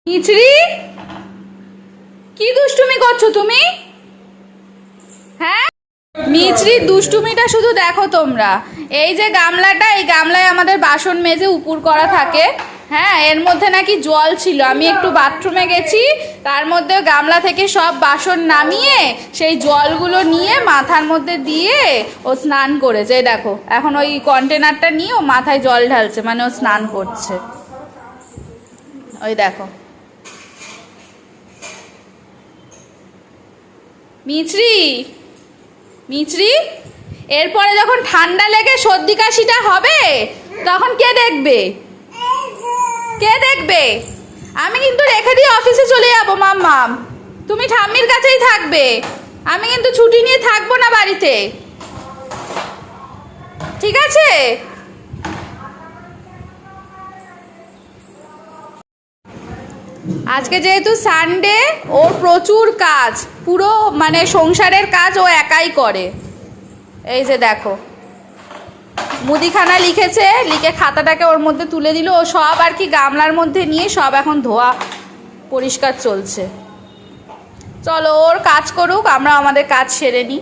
মিছরি, কি দুষ্টুমি করছো তুমি? হ্যাঁ, মিছরির দুষ্টুমিটা শুধু দেখো তোমরা। এই যে গামলাটা, এই গামলায় আমাদের বাসন মেজে উপুর করা থাকে। হ্যাঁ, এর মধ্যে নাকি জল ছিল। আমি একটু বাথরুমে গেছি, তার মধ্যে গামলা থেকে সব বাসন নামিয়ে সেই জলগুলো নিয়ে মাথার মধ্যে দিয়ে ও স্নান করেছে। এই দেখো, এখন ওই কন্টেনারটা নিয়ে ও মাথায় জল ঢালছে, মানে ও স্নান করছে। ওই দেখো মিছরি, মিছরি, এরপরে যখন ঠান্ডা লেগে সর্দি কাশিটা হবে তখন কে দেখবে? কে দেখবে? আমি কিন্তু রেখে দিয়ে অফিসে চলে যাবো মাম্মাম। তুমি ঠাম্মির কাছেই থাকবে। আমি কিন্তু ছুটি নিয়ে থাকবো না বাড়িতে, ঠিক আছে? আজকে যেহেতু সানডে, ওর প্রচুর কাজ, পুরো মানে সংসারের কাজ ও একাই করে। এই যে দেখো, মুদিখানা লিখেছে, লিখে খাতাটাকে ওর মধ্যে তুলে দিল। ও সব আর কি গামলার মধ্যে নিয়ে সব এখন ধোয়া পরিষ্কার চলছে। চলো ওর কাজ করুক, আমরা আমাদের কাজ সেরে নিই।